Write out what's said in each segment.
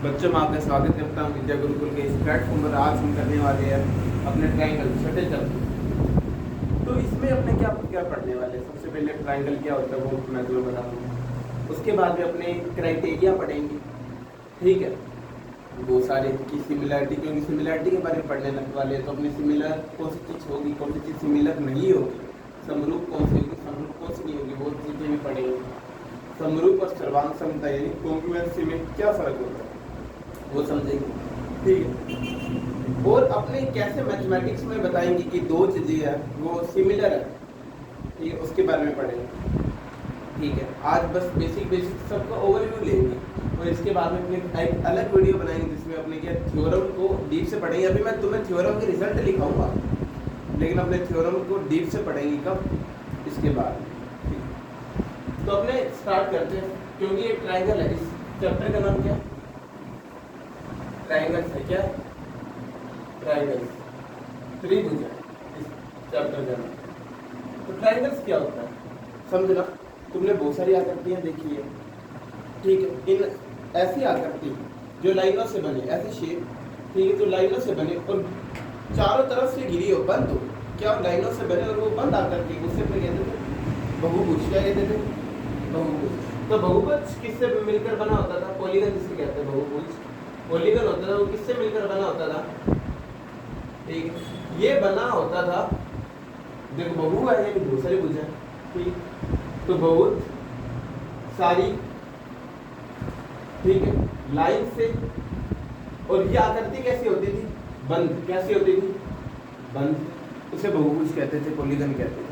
बच्चों में आपका स्वागत करता हूँ विद्या गुरुकुल के इस प्लेटफॉर्म पर। आज हम करने वाले हैं अपने ट्रायंगल छठे चैप्टर। तो इसमें अपने क्या क्या पढ़ने वाले हैं। सबसे पहले ट्रायंगल क्या होता है वो मैं तुम्हें बता दूँगा। उसके बाद में अपने क्राइटेरिया पढ़ेंगे, ठीक है। वो सारे की सिमिलरिटी, क्योंकि सिमिलरिटी के बारे में पढ़ने लगने वाले हैं। तो अपनी सिमिलर कौन सी चीज़ होगी, कौन सी चीज़ सिमिलर नहीं होगी, समरूप कौन सी होगी, समरूप कौन सी नहीं होगी, वो चीज़ें भी पढ़ेंगे। समरूप और सर्वांग समता यानी कॉन्ग्रुएंसी में क्या फ़र्क होता है वो समझेंगे, ठीक है। और अपने कैसे मैथमेटिक्स में बताएंगे कि दो चीज़ें हैं वो सिमिलर है, ठीक है, उसके बारे में पढ़ेंगे, ठीक है। आज बस बेसिक सबका ओवरव्यू लेंगे और इसके बाद में अपने एक अलग वीडियो बनाएंगे जिसमें अपने क्या थ्योरम को डीप से पढ़ेंगे। अभी मैं तुम्हें थ्योरम के रिजल्ट लिखाऊंगा, लेकिन अपने थ्योरम को डीप से पढ़ेंगे कब, इसके बाद। तो अपने स्टार्ट करते हैं, क्योंकि ये ट्रायंगल है। इस चैप्टर का नाम क्या है? ट्रायंगल्स है। क्या ट्रायंगल्स? त्रिभुज है इस चैप्टर का नाम। तो ट्रायंगल्स क्या होता है समझना। तुमने बहुत सारी आकृतियां देखी है, ठीक है। इन ऐसी आकृति जो लाइनों से बने, ऐसी शेप, ठीक है, जो लाइनों से बने और चारों तरफ से घिरी हो, बंद हो, क्या लाइनों से बने और वो बंद आकृति, उससे अपने कहते थे बहुभुज। क्या कहते थे? बहुभुज। तो बहुभुज किससे मिलकर बना होता था? पॉलीगन जिसे कहते हैं बहुभुज। पॉलीगन होता था वो किससे मिलकर बना होता था? ठीक है, ये बना होता था, देखो बहु है यानी बहुत सारी भुज है, ठीक। तो बहुत सारी, ठीक है, लाइन से। और ये आकृति कैसी होती थी? बंद। कैसी होती थी? बंद। उसे बहुभुज कहते थे, पॉलीगन कहते थे,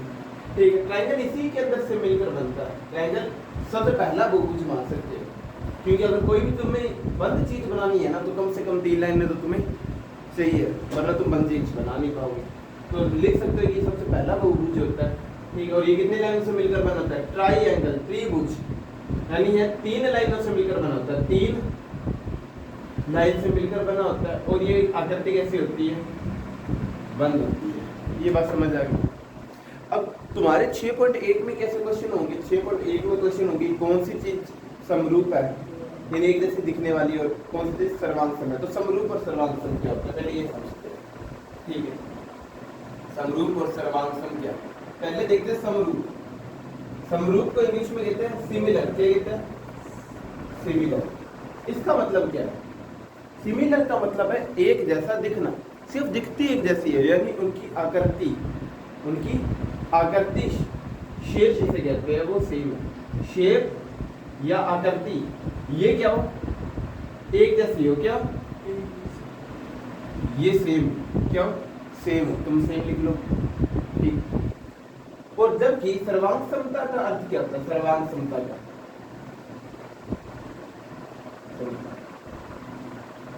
ठीक है। ट्रायंगल इसी के अंदर से मिलकर बनता है। ट्रायंगल सबसे पहला बहुभुज मान सकते हैं, क्योंकि अगर कोई भी तुम्हें बंद चीज बनानी है ना तो कम से कम 3 लाइन में तो तुम्हें चाहिए, वरना तुम बंद चीज बना नहीं पाओगे। तो लिख सकते हो कि सबसे पहला बहुभुज होता है, ठीक है। और ये कितने लाइन से मिलकर बना होता है? ट्राइएंगल, त्रिभुज, यानी है 3 लाइनों से मिलकर बना होता है, 3 लाइन से मिलकर बना होता है। और ये आकृति कैसी होती है? बंद होती है। ये बात समझ आ गई। अब तुम्हारे 6.1 में कैसे क्वेश्चन होंगे? 6.1 में क्वेश्चन होगी कौन सी चीज समरूप है, यानी एक जैसी दिखने वाली, और कौन सी चीज सर्वांगसम है। तो समरूप और सर्वांगसम क्या होता है पहले ये समझते हैं, ठीक है। समरूप और सर्वांगसम क्या? पहले देखते हैं समरूप। समरूप को इंग्लिश में कहते हैं सिमिलर। क्या कहते हैं? सिमिलर। इसका मतलब क्या है? सिमिलर का मतलब है एक जैसा दिखना, सिर्फ दिखती एक जैसी है, यानी उनकी आकृति शेप जिसे कहते हैं वो सेम है। शेप या आकृति ये क्या हो? एक जैसी हो। क्या? ये सेम। क्या हो? सेम हो। तुम सेम लिख लो, ठीक। और जबकि सर्वांग समता का अर्थ क्या होता है? सर्वांग समता का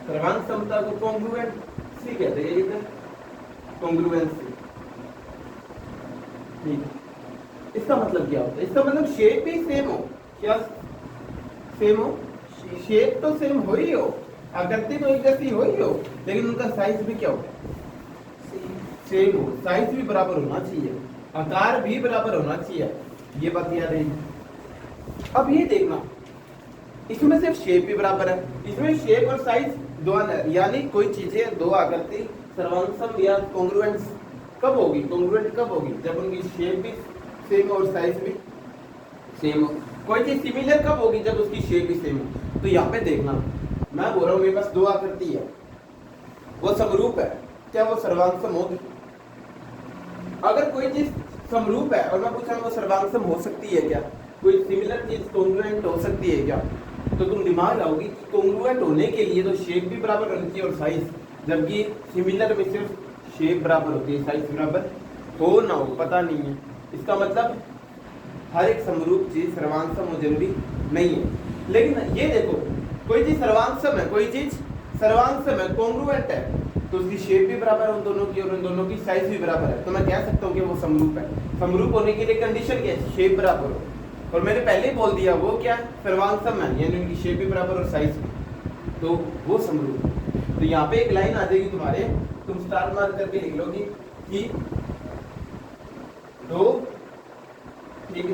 सर्वांग समता को कॉन्ग्रुएंसी कहते हैं। ये कॉन्ग्रुएंसी, ठीक। इसका मतलब क्या होता है? इसका मतलब शेप भी सेम हो। क्या सेम हो? शेप तो सेम हो ही हो, आकृति तो एक जैसी हो ही हो, लेकिन उनका साइज भी क्या हो? सेम हो। साइज भी बराबर होना चाहिए, आकार भी बराबर होना चाहिए। ये बात याद है। अब ये देखना, इसमें सिर्फ शेप भी बराबर है, इसमें शेप और साइज दोनों है, यानी कोई चीजें दो आकृति सर्वांगसम या कॉन्ग्रुएंट कब होगी? कॉन्ग्रुएंट कब होगी? जब उनकी शेप भी सेम और साइज भी सेम हो। कोई चीज सिमिलर कब होगी? जब उसकी शेप भी सेम हो। तो यहाँ पे देखना, मैं बोल रहा हूँ मेरे पास दो आकृति है, वो समरूप है, क्या वो सर्वांगसम होगी? अगर कोई चीज समरूप है और मैं पूछ रहा हूँ वो सर्वांगसम हो सकती है क्या? कोई सिमिलर चीज कॉन्ग्रुएंट हो सकती है क्या? तो तुम दिमाग लाओगी कि कॉन्ग्रुएंट होने के लिए तो शेप भी बराबर होनी चाहिए और साइज, जबकि सिमिलर में सिर्फ शेप बराबर होती है, साइज बराबर हो ना हो पता नहीं है। इसका मतलब हर एक समरूप चीज सर्वांगसम हो जरूरी नहीं है। लेकिन ये देखो, कोई चीज सर्वांगसम है, कोई चीज सर्वांगसम है, कॉन्ग्रुएंट है, तो उसकी शेप भी बराबर है उन दोनों की और उन दोनों की साइज भी बराबर है, तो मैं कह सकता हूँ कि वो समरूप है। समरूप होने के लिए कंडीशन क्या है? शेप बराबर हो। और मैंने पहले ही बोल दिया वो क्या? सर्वांगसम है, यानी उनकी शेप भी बराबर और साइज भी, तो वो समरूप है। तो यहाँ पे एक लाइन आ जाएगी तुम्हारे, तुम स्टार मार्क करके लिख लोगी कि दो, ठीक है,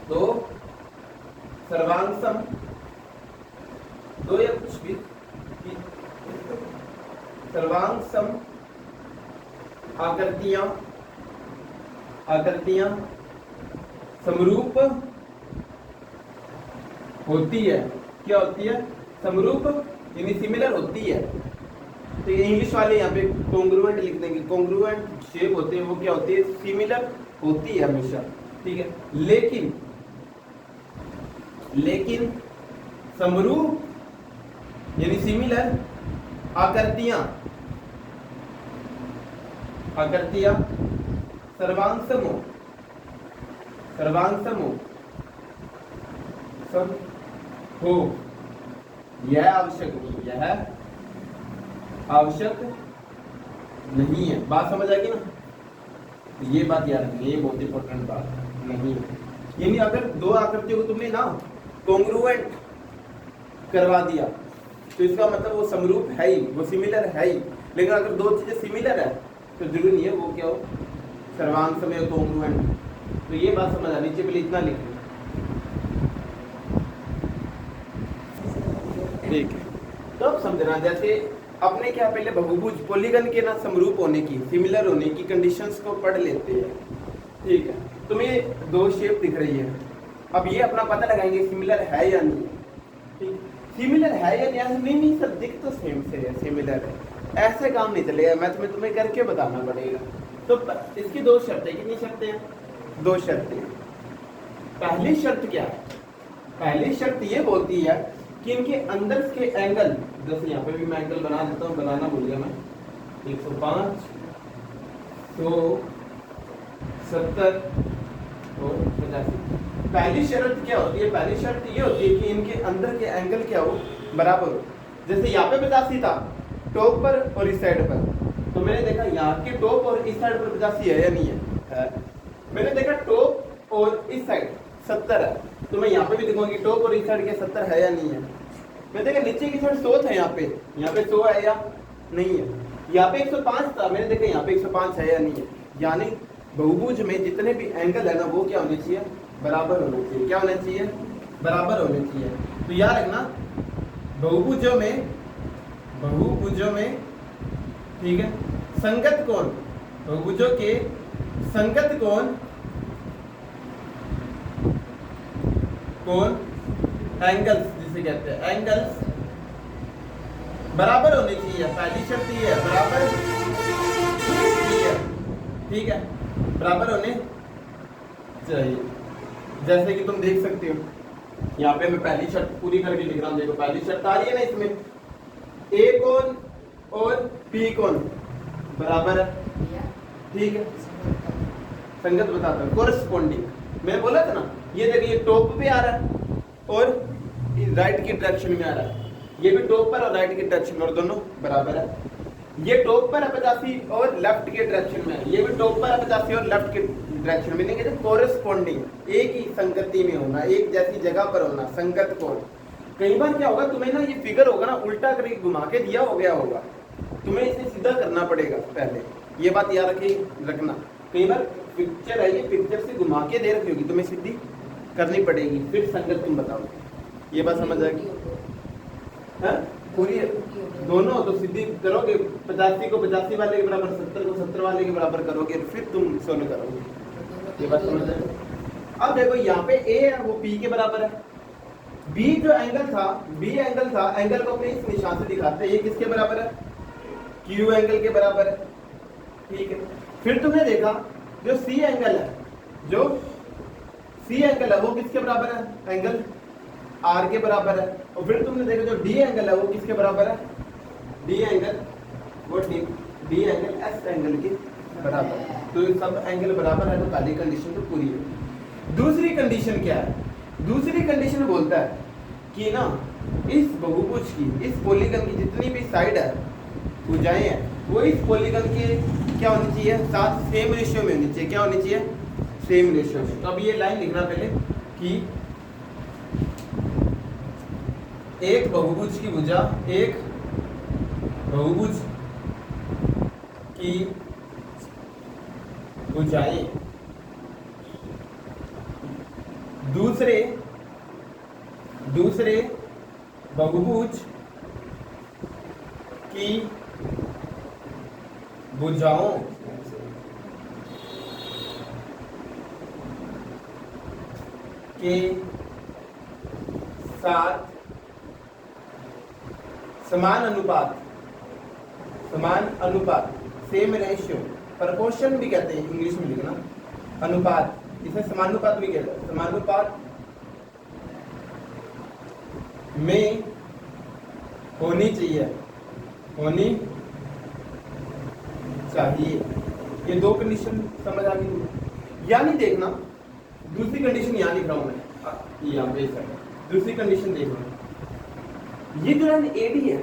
दो सर्वांगसम दो या कुछ भी सर्वांग सम आकृतियां समरूप होती है। क्या होती है? समरूप यानी सिमिलर होती है। तो इंग्लिश वाले यहाँ पे कॉन्ग्रुएंट लिख देंगे। कॉन्ग्रुएंट शेप होते हैं वो क्या होती है? सिमिलर होती है हमेशा, ठीक है। लेकिन समरूप यानी सिमिलर आकृतियां सर्वांग समूह सम हो, यह आवश्यक नहीं है। बात समझ आएगी ना? ये बात याद रखनी, ये बहुत इंपॉर्टेंट बात नहीं है। यानी अगर दो आकृतियों को तुमने ना कॉन्ग्रुएंट करवा दिया तो इसका मतलब वो समरूप है ही, वो सिमिलर है ही। लेकिन अगर दो चीजें सिमिलर है तो जरूरी नहीं है वो क्या हो, सर्वांग समय कॉन्ग्रुएंट। तो ये बात समझ आ, नीचे पहले इतना लिख लो, ठीक है। तो अब समझना, जैसे अपने क्या पहले बहुभुज पॉलीगन के ना समरूप होने की, सिमिलर होने की कंडीशंस को पढ़ लेते हैं, ठीक है। तुम्हें दो शेप दिख रही है, अब ये अपना पता लगाएंगे सिमिलर है या नहीं, ठीक। सिमिलर है या नहीं सर, दिख तो सेम से है, सिमिलर है, ऐसे काम नहीं चलेगा, मैं तुम्हें करके बताना पड़ेगा। तो इसकी दो शर्तें, कितनी शर्तें हैं? दो शर्तें। पहली शर्त क्या है? पहली शर्त ये बोलती है कि इनके अंदर के एंगल, जैसे यहाँ पे भी मैं एंगल बना देता हूँ, बनाना भूल गया मैं, 105, 100, 70 और 85। पहली शर्त क्या होती है? पहली शर्त ये होती है कि इनके अंदर के एंगल क्या हो, बराबर हो। जैसे यहाँ पे 85 था टॉप पर और इस साइड पर, तो मैंने देखा यहाँ के टॉप और इस साइड पर 85 है या नहीं है? मैंने देखा टॉप और इस साइड 70 है, तो मैं यहाँ पे भी देखूंगा कि टॉप और इस साइड के 70 है या नहीं है। मैं देखा नीचे की साइड 100 था, यहाँ पे 100 है या नहीं है। यहाँ पे 105 था, मैंने देखा यहाँ पे 105 है या नहीं है। यानी बहुभुज में जितने भी एंगल है ना, वो क्या होने चाहिए? बराबर होने चाहिए। क्या होने चाहिए? बराबर होने चाहिए। तो याद रखना, बहुभुजों में ठीक है, संगत कोण, बहुभुजों के संगत कोण एंगल्स जिसे कहते हैं, एंगल्स बराबर होने चाहिए। पहली शर्त ये है, बराबर, ठीक है, बराबर होने चाहिए। जैसे कि तुम देख सकते हो यहाँ पे मैं पहली शर्त पूरी करके लिख रहा हूँ। देखो पहली शर्त आ रही है ना इसमें, ए कोण और पी कोण बराबर है, ठीक है, संगत बताता हूँ, कोरस्पॉन्डिंग। मैं बोला था ना, ये देखिए टॉप पे आ रहा है और राइट की डायरेक्शन में आ रहा है, ये भी टॉप पर और राइट की डायरेक्शन में, और दोनों बराबर है। ये टॉप पर है 85 और लेफ्ट के डायरेक्शन में है, ये भी टॉप पर है 85 और लेफ्ट के डायरेक्शन में। नहीं, कोरस्पॉन्डिंग, एक ही संगति में होना, एक जैसी जगह पर होना, संगत कोण। कई बार क्या होगा, तुम्हें ना ये फिगर होगा ना, उल्टा करके घुमा के दिया हो गया होगा, तुम्हें इसे सीधा करना पड़ेगा पहले, ये बात याद रखना। कई बार पिक्चर है, ये पिक्चर से घुमा के दे रखी होगी, तुम्हें सीधी करनी पड़ेगी, फिर संगत तुम बताओगे। ये बात समझ आएगी? पूरी दोनों तो सीधी करोगे, 85 को 85 वाले के बराबर, 70 को 70 वाले के बराबर करोगे, फिर तुम सोल्व करोगे। ये बात समझ आएगी? अब देखो यहाँ पे ए है वो पी के बराबर है, बी जो एंगल था, बी एंगल था, एंगल को अपने इस निशान से दिखाते हैं, ये किसके बराबर है? क्यू एंगल के बराबर है, ठीक है। फिर तुमने देखा जो सी एंगल है, जो सी एंगल है वो किसके बराबर है? एंगल आर के बराबर है। और फिर तुमने देखा जो डी एंगल है वो किसके बराबर है? डी एंगल, वो डी एंगल एस एंगल के बराबर है। तो सब एंगल बराबर है, तो पहली कंडीशन तो पूरी है। दूसरी कंडीशन क्या है? दूसरी कंडीशन बोलता है कि ना इस बहुभुज की, इस पॉलीगन की जितनी भी साइड है, भुजाएं हैं, वो इस पॉलीगन के क्या होनी चाहिए? साथ सेम रेशियो में होनी चाहिए। क्या होनी चाहिए? सेम रेशियो में। तो अब ये लाइन लिखना पहले कि एक बहुभुज की भुजा, एक बहुभुज की भुजाएं दूसरे बहुभुज की भुजाओं के साथ समान अनुपात सेम रेशियो, प्रपोर्शन भी कहते हैं इंग्लिश में लिखना, अनुपात, इसे समानुपात भी कहते हैं, समानुपात में होनी चाहिए। ये दो कंडीशन समझ आ गई। यानी देखना, दूसरी कंडीशन यहाँ लिख रहा हूं मैं, यहाँ पे दूसरी कंडीशन देखना, ये जो लाइन एडी है,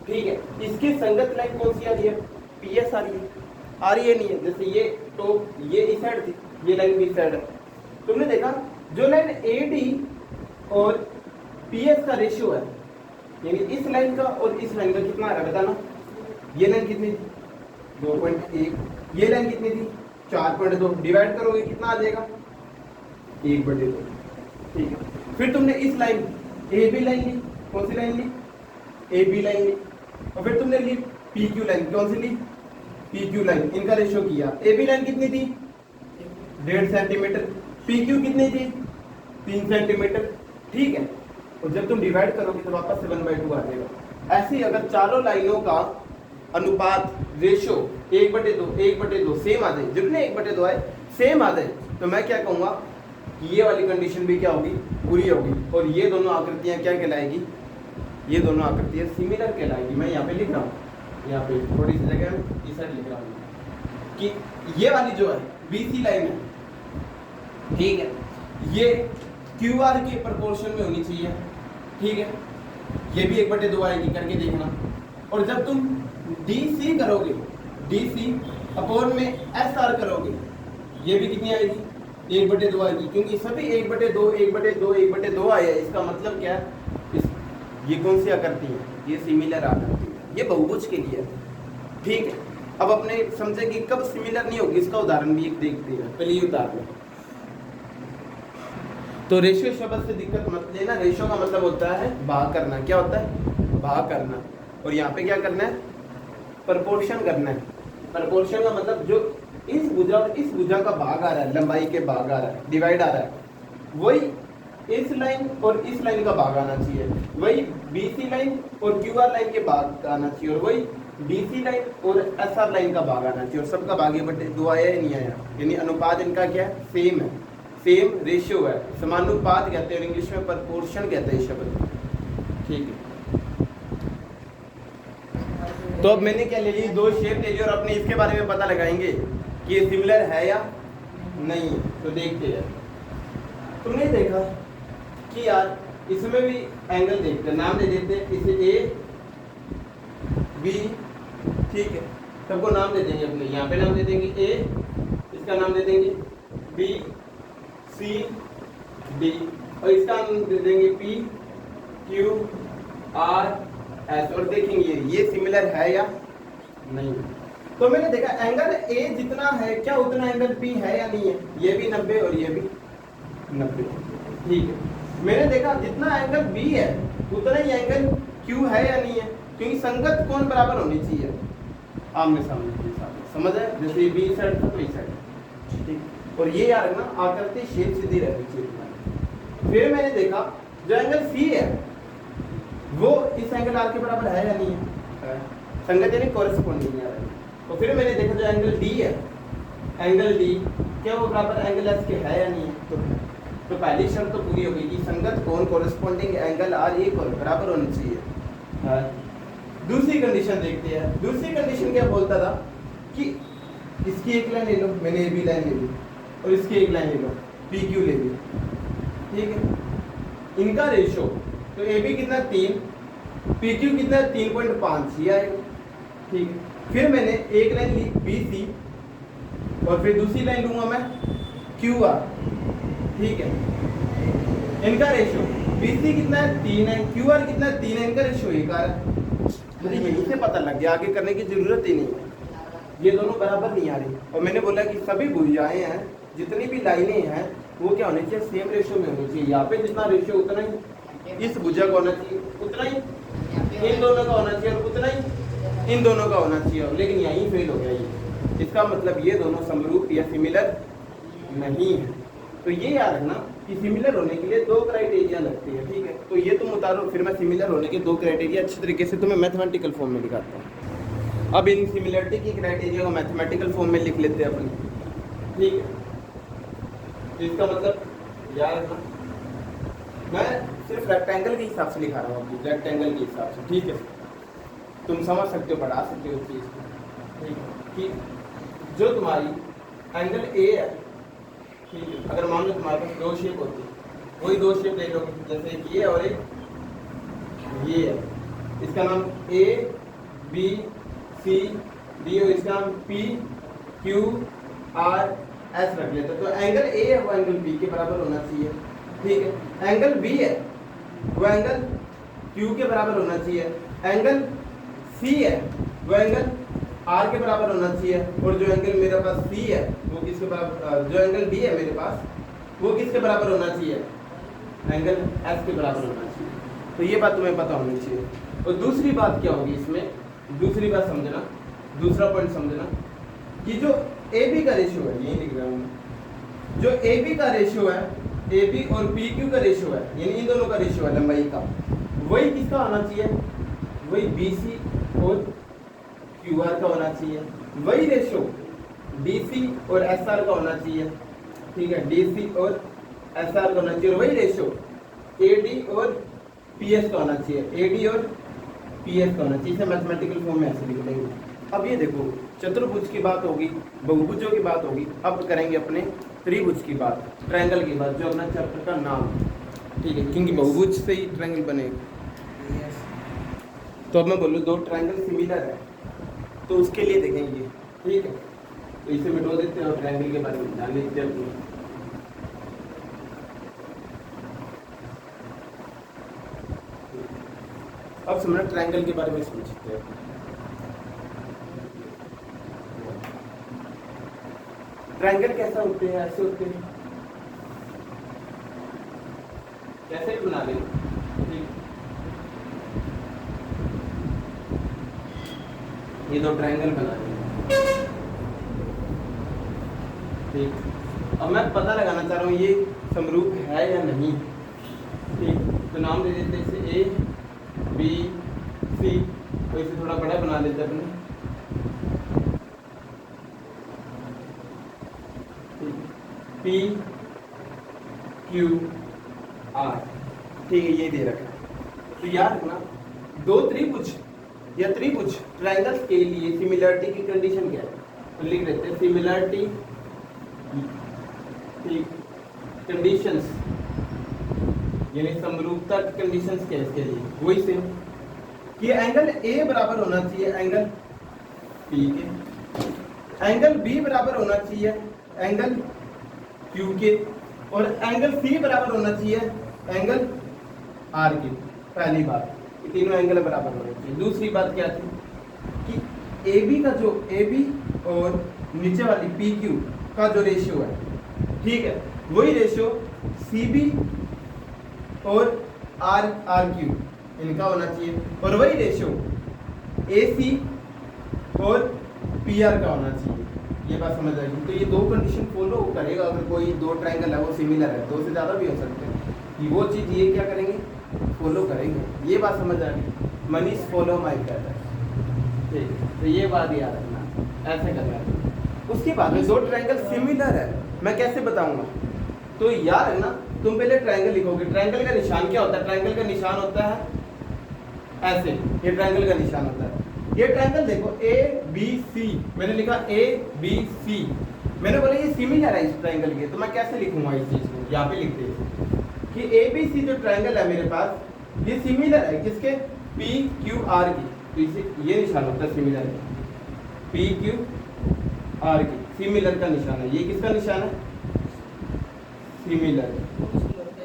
ठीक है, इसके संगत लाइन कौन सी आ रही है? पीएस आ रही है नहीं है? जैसे ये टॉप, ये इस साइड थी, ये लाइन भी इस साइड है। तुमने देखा जो लाइन एडी और पीएस का रेशियो है, यानी इस लाइन का और इस लाइन का कितना आ रहा है बताना। ये लाइन कितनी थी? 2.1, ये लाइन कितनी थी? 4.2, डिवाइड करोगे कितना आ जाएगा? 1/2, ठीक है। फिर तुमने इस लाइन ए बी लाइन ली, कौन सी लाइन ली? ए बी लाइन ली, और फिर तुमने ली पी क्यू लाइन, कौन सी ली? पी क्यू लाइन, इनका रेशियो किया। ए बी लाइन कितनी थी? 1.5 सेंटीमीटर, पी क्यू कितनी थी? 3 सेंटीमीटर, ठीक है। और जब तुम डिवाइड करोगे तो वापस से 1/2 आ जाएगा। ऐसे ही अगर चारों लाइनों का अनुपात रेशियो 1/2 सेम आ जाए, जितने 1/2 आए सेम आ जाए, तो मैं क्या कहूँगा कि ये वाली कंडीशन भी क्या होगी? पूरी होगी। और ये दोनों आकृतियाँ क्या कहलाएगी? ये दोनों आकृतियाँ सिमिलर कहलाएगी। मैं यहाँ पे लिख रहा हूँ, यहाँ पे थोड़ी सी जगह इस साइड लिख रहा हूँ कि ये वाली जो है BC लाइन है, ठीक है, ये QR के प्रोपोर्शन में होनी चाहिए, ठीक है। ये भी 1/2 आएगी, करके देखना। और जब तुम DC करोगे, DC अपॉन में SR करोगे, ये भी कितनी आएगी? 1/2 आएगी, क्योंकि सभी 1/2 आया है। इसका मतलब क्या है? ये कौन सी आकृति है? ये सिमिलर आकृति है, ये बहुभुज के लिए है, ठीक है। अब अपने समझे कि कब सिमिलर नहीं होगी, इसका उदाहरण भी एक देखते हैं। पहले ये उदाहरण, तो रेशियो शब्द से दिक्कत मत लेना। रेशियो का मतलब होता है भाग करना। क्या होता है? भाग करना। और यहाँ पे क्या करना है? प्रपोर्शन करना है। प्रपोर्शन का मतलब जो इस भुजा और इस भुजा का भाग आ रहा है, लंबाई के भाग आ रहा है, डिवाइड आ रहा है, वही इस लाइन और इस लाइन का भाग आना चाहिए, वही BC लाइन और QR लाइन के भाग आना चाहिए, और वही DC लाइन और SR लाइन का भाग आना चाहिए। और सबका भाग 1/2 आया या नहीं आया? यानी अनुपात इनका क्या है? सेम है, सेम रेशियो है, समानुपात कहते हैं, इंग्लिश में प्रपोर्शन कहते हैं शब्द, ठीक है। तो अब मैंने क्या ले ली? दो शेप ले ली, और अपने इसके बारे में पता लगाएंगे कि ये सिमिलर है या नहीं है। तो देखते हैं। तुमने देखा कि यार इसमें भी एंगल देखते हैं, नाम दे देते हैं इसे A B, ठीक है, सबको नाम दे देंगे अपने। यहाँ पे नाम दे देंगे A, इसका नाम दे देंगे B C D, और इसका नाम दे देंगे P Q R S, और देखेंगे ये सिमिलर है या नहीं। तो मैंने देखा एंगल A जितना है, क्या उतना एंगल P है या नहीं है? ये भी 90 और ये भी 90, ठीक है। मैंने देखा जितना एंगल B है उतना ही एंगल Q है या नहीं है, क्योंकि संगत कोण बराबर होनी चाहिए, आमने सामने के साथ। समझ है? जैसे B साइड था तो इस साइड, ठीक। और ये यार ना आकृति शेप सीधी रहनी चाहिए। फिर मैंने देखा जो एंगल C है वो इस एंगल R के बराबर है या नहीं है? संगत यानी कॉरेस्पॉन्डिंग है। तो फिर मैंने देखा जो एंगल D है, एंगल D क्या वो बराबर एंगल S के है या नहीं है? तो पहली शर्त तो पूरी हो गई कि संगत कोण कॉरेस्पॉन्डिंग एंगल R एक और बराबर होनी चाहिए। दूसरी कंडीशन देखते हैं। दूसरी कंडीशन क्या बोलता था कि इसकी एक लाइन ले लो, मैंने AB लाइन ले ली, और इसकी एक लाइन ले लो, PQ ले ली, ठीक है। इनका रेशियो तो AB कितना 3, PQ कितना 3.5 ये आएगा, ठीक है। फिर मैंने एक लाइन ली BC, और फिर दूसरी लाइन लूंगा मैं QR, ठीक है। इनका रेशियो BC कितना है 3 है, QR कितना है 3 है, इनका रेशियो 1 आ रहा है। मुझे यहीं से पता लग गया, आगे करने की जरूरत ही नहीं है, ये दोनों बराबर नहीं आ रही। और मैंने बोला कि सभी भुजाएं हैं, जितनी भी लाइनें हैं वो क्या होनी चाहिए? सेम रेशियो में होनी चाहिए। यहाँ पे जितना रेशियो उतना ही इस भुजा का होना चाहिए उतना ही इन दोनों का होना चाहिए और उतना ही इन दोनों का होना चाहिए, लेकिन यहीं फेल हो गया ये। इसका मतलब ये दोनों समरूप या सिमिलर नहीं है। तो ये याद रखना कि सिमिलर होने के लिए दो क्राइटेरिया लगती है, ठीक है। तो ये तुम उतारो, फिर मैं सिमिलर होने के दो क्राइटेरिया अच्छी तरीके से तुम्हें मैथमेटिकल फॉर्म में दिखाता हूँ। अब इन सिमिलरिटी की क्राइटेरिया को मैथमेटिकल फॉर्म में लिख लेते हैं अपन, ठीक है। तो इसका मतलब याद रखना, मैं सिर्फ रेक्टेंगल के हिसाब से लिखा रहा हूँ, रेक्टेंगल के हिसाब से, ठीक है। तुम समझ सकते हो, बढ़ा सकते हो चीज़ को, ठीक है। कि जो तुम्हारी एंगल ए है, ठीक है, अगर मान लो तुम्हारे पास दो शेप होती है, वही दो शेप ले लो, जैसे एक ये और एक ये है, इसका नाम ए बी सी डी और इसका नाम पी क्यू आर एस रख लेते हैं। तो एंगल ए है वो एंगल बी के बराबर होना चाहिए, ठीक है। एंगल बी है वो एंगल क्यू के बराबर होना चाहिए, एंगल सी है वो एंगल आर के बराबर होना चाहिए, और जो एंगल मेरे पास सी है वो किसके बराबर, जो एंगल डी है मेरे पास वो किसके बराबर होना चाहिए, एंगल एस के बराबर होना चाहिए। तो ये बात तुम्हें पता होनी चाहिए। और दूसरी बात क्या होगी इसमें, दूसरी बात समझना, दूसरा पॉइंट समझना कि जो ए बी का रेशियो है, यही लिख रहा हूँ मैं, जो ए बी का रेशियो है, ए बी और पी क्यू का रेशियो है, यानी इन दोनों का रेशियो है लंबाई का, वही किसका होना चाहिए, वही बी सी और क्यू आर का होना चाहिए। वही रेशियो डी सी और एस आर का होना चाहिए, ठीक है, डी सी और एस आर का होना चाहिए। और वही रेशियो ए डी और पी एस का होना चाहिए, ए डी और पी एस का होना चाहिए। इसे मैथमेटिकल फॉर्म में ऐसे लिख देंगे। अब ये देखो, चतुर्भुज की बात होगी, बहुभुजों की बात होगी, अब करेंगे अपने त्रिभुज की बात, ट्रायंगल की बात, जो अपना चैप्टर का नाम, ठीक है, क्योंकि बहुभुज से ही ट्रायंगल बनेगा। तो अब मैं बोलूँ दो ट्रायंगल सिमिलर है, तो उसके लिए देखेंगे, ठीक है। तो इसे मिटो देते हैं और ट्रायंगल के बारे में जान लेते हैं। अब समझना ट्रायंगल के बारे में समझते हैं। ट्रायंगल कैसा होते हैं, ऐसे होते हैं, कैसे भी बना लें, ठीक। ये दो ट्रायंगल बना लें, ठीक। अब मैं पता लगाना चाह रहा हूँ ये समरूप है या नहीं, ठीक। तो नाम दे देते हैं इसे ए बी सी, तो इसे थोड़ा बड़ा बना लेते हैं अपने, पी क्यू आर, ठीक है, ये दे रखा है। तो याद रखना, दो त्रिभुज या त्रिभुज ट्रायंगल्स के लिए सिमिलरिटी की कंडीशन क्या है, तो लिख देते हैं सिमिलरिटी कंडीशंस, यानी समरूपता की कंडीशंस क्या है इसके लिए, वही सेम कि एंगल ए बराबर होना चाहिए एंगल पी के, एंगल बी बराबर होना चाहिए एंगल क्यू के, और एंगल सी बराबर होना चाहिए एंगल आर के। पहली बात, ये तीनों एंगल बराबर होने चाहिए। दूसरी बात क्या थी कि ए बी का जो ए बी और नीचे वाली पी क्यू का जो रेशियो है, ठीक है, वही रेशियो सी बी और आर आर क्यू इनका होना चाहिए, और वही रेशियो ए सी और पी आर का होना चाहिए। ये बात समझ आएगी। तो ये दो कंडीशन फॉलो करेगा अगर कोई दो ट्रायंगल है वो सिमिलर है, दो से ज़्यादा भी हो सकते हैं, कि वो चीज़ ये क्या करेंगे, फॉलो करेंगे। ये बात समझ आ गई, मनीष फॉलो माई कहता है, ठीक। तो ये बात याद रखना, ऐसे करना है। उसके बाद में दो ट्रायंगल सिमिलर है, मैं कैसे बताऊंगा, तो याद रखना, तुम पहले ट्रायंगल लिखोगे। ट्रायंगल का निशान क्या होता है, ट्रायंगल का निशान होता है ऐसे, ये ट्रायंगल का निशान होता है। ये ट्रायंगल देखो ए बी सी, मैंने लिखा ए बी सी, मैंने बोला ये सिमिलर है इस ट्रायंगल के, तो मैं कैसे लिखूंगा इस चीज को, यहाँ पे लिखते हैं कि ए बी सी जो ट्रायंगल है मेरे पास, ये सिमिलर है किसके, पी क्यू आर की। तो इसे ये निशान होता है सिमिलर का, पी क्यू आर की, सिमिलर का निशान है। ये किसका निशान है, सिमिलर,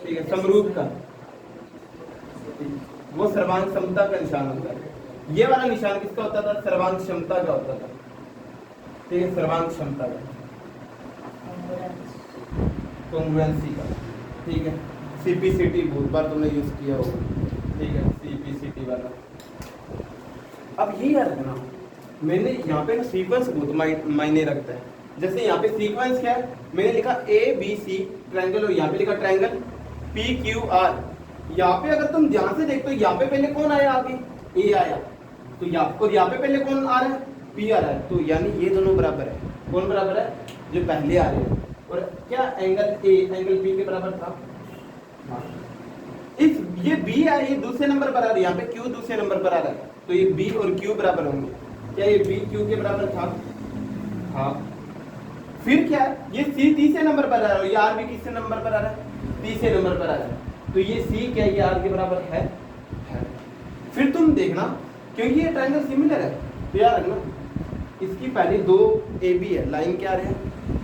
ठीक है, समरूप का, वो सर्वांग समता का निशान होता है। ये वाला निशान किसका होता था, सर्वांग क्षमता का होता था, ठीक है, सर्वांग क्षमता का, कॉन्ग्रुएंसी का, ठीक है। CPCT बहुत बार तुमने यूज किया होगा, ठीक है, CPCT वाला। अब ये याद रखना, मैंने यहाँ पे ना सीक्वेंस बहुत मायने रखता है। जैसे यहाँ पे सीक्वेंस क्या है, मैंने लिखा ABC ट्रायंगल और यहाँ पे लिखा ट्रायंगल PQR। यहाँ पे अगर तुम ध्यान से देखते हो, यहाँ पे पहले कौन आया, आगे A आया, तो यहाँ पे पहले कौन आ रहा है, P आ रहा है, तो यानी ये दोनों बराबर है। कौन बराबर है, जो पहले आ रहे हैं। और क्या एंगल A एंगल P के बराबर था, हाँ। इस ये B है, ये दूसरे नंबर पर आ रहा है, यहाँ पे Q दूसरे नंबर पर आ रहा है, तो ये B और Q बराबर होंगे। क्या ये B Q के बराबर था, हाँ। फिर क्या है, ये C तीसरे नंबर पर आ रहा है, ये R भी किससे नंबर पर आ रहा है, तीसरे नंबर पर आ रहा है, तो ये C क्या ये R के बराबर है। फिर तुम देखना, क्योंकि ये ट्रायंगल सिमिलर है, तो याद रखना इसकी पहले दो AB है, लाइन क्या आ रहा है,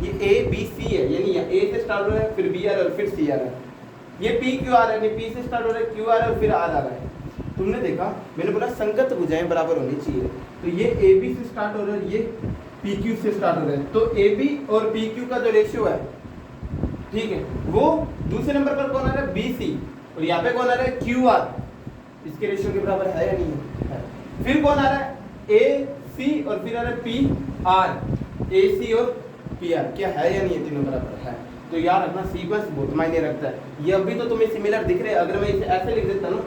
ये ABC है, यानी ये A से स्टार्ट हो रहा है, फिर B आ रहा है और फिर C आ रहा है। ये PQR है, ये P से स्टार्ट हो रहा है, Q आ रहा है और फिर R आ रहा है। तुमने देखा, मैंने बोला संगत भुजाएं बराबर होनी चाहिए, तो ये AB से स्टार्ट हो रहा है, ये PQ से स्टार्ट हो रहा है, तो AB और PQ का जो रेशियो है, ठीक है, वो दूसरे नंबर पर कौन आ रहा है, BC, और यहाँ पे कौन आ रहा है, QR, इसके रेशियो के बराबर है या नहीं है। फिर कौन आ रहा है, AC और फिर आ रहा है PR, AC और PR, क्या है या नहीं है, तीनों बराबर है। तो यार अपना सीक्वेंस बहुत मायने रखता है। ये अभी तो तुम्हें सिमिलर दिख रहे हैं, अगर मैं इसे ऐसे लिख देता ना,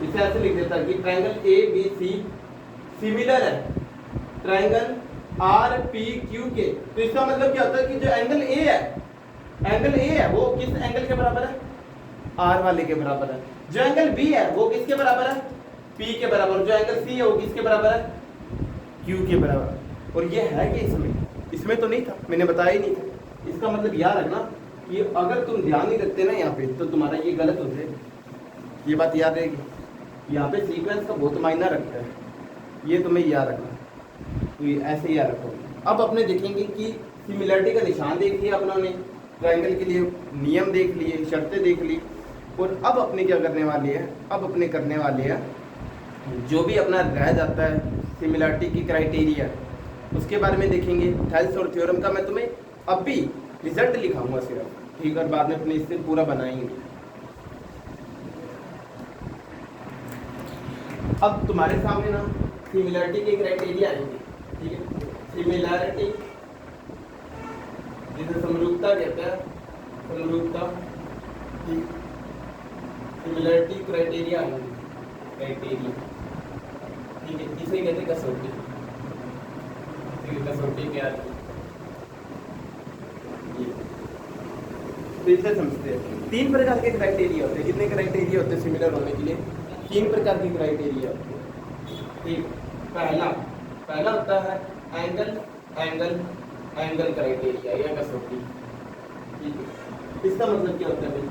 इसे ऐसे लिख देता कि ट्रायंगल ABC सिमिलर है ट्रायंगल RPQ के, तो इसका मतलब क्या होता है कि जो एंगल A है वो किस एंगल के बराबर है, R वाले के बराबर है। जो एंगल B है वो किसके बराबर है, P के बराबर। जो एंगल C है वो किसके बराबर है, Q के बराबर। और ये है कि इसमें तो नहीं था, मैंने बताया ही नहीं था। इसका मतलब याद रखना कि अगर तुम ध्यान नहीं रखते ना यहाँ पे, तो तुम्हारा ये गलत हो जाएगा, ये बात याद रहेगी। यहाँ पे सीक्वेंस का बहुत मायना रखता है, ये तुम्हें याद रखना, तो ये ऐसे ही याद रखो। अब अपने देखेंगे कि सिमिलरिटी का निशान देख लिया अपनों ने, ट्रायंगल के लिए नियम देख लिए, शर्तें देख ली, और अब अपने क्या करने वाले हैं, अब अपने करने वाले हैं जो भी अपना रह जाता है सिमिलरिटी की क्राइटेरिया, उसके बारे में देखेंगे। थेल्स और थ्योरम का मैं तुम्हें अभी रिजल्ट लिखाऊंगा सिर्फ, ठीक, और बाद में अपने इससे पूरा बनाएंगे। अब तुम्हारे सामने ना सिमिलरिटी की क्राइटेरिया आएंगे, ठीक है। सिमिलरिटी जिसे समरूपता कहते हैं, समरूपता, सिमिलरिटी क्राइटेरिया आएंगे, क्राइटेरिया, ठीक है, इसे कहते हैं कसौटी। कसौटी क्या है, तो इसे समझते हैं। 3 प्रकार के क्राइटेरिया होते हैं। कितने क्राइटेरिया होते हैं सिमिलर होने के लिए, 3 प्रकार की क्राइटेरिया होते हैं, ठीक। पहला होता है एंगल क्राइटेरिया या कसौटी, ठीक है। इसका मतलब क्या होता है भाई,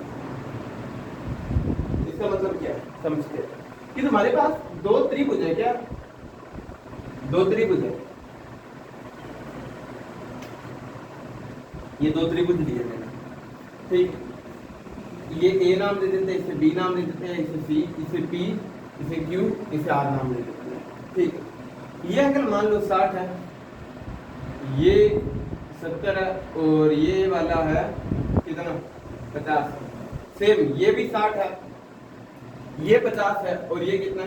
इसका मतलब क्या है समझते हैं कि तुम्हारे पास 2 त्रिभुज है, क्या 2 त्रिभुज है, ये 2 त्रिभुज लिए मैंने, ठीक। ये A नाम दे देते हैं, इसे B नाम दे देते हैं, इसे C, इसे P, इसे Q, इसे R नाम दे देते हैं, ठीक। ये एंगल मान लो 60 है, ये 70 है, और ये वाला है कितना 50। सेम ये भी 60 है, ये 50 है, और ये कितना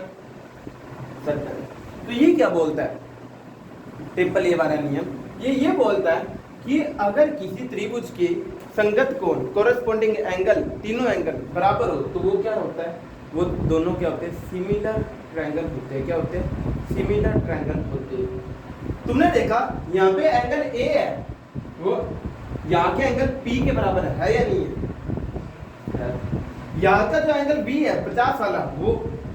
70 है। तो ये क्या बोलता है, ट्रिपल ए वाला नियम, ये बोलता है कि अगर किसी त्रिभुज के संगत कोण, कोरस्पोंडिंग एंगल, तीनों एंगल बराबर हो, तो वो क्या होता है, वो दोनों क्या होते हैं, सिमिलर ट्रायंगल होते हैं। क्या होते हैं, सिमिलर ट्रायंगल होते हैं। तुमने देखा यहाँ पे एंगल A है, वो यहाँ के एंगल P के बराबर है या नहीं है। यहाँ का जो एंगल B है 50 वाला, वो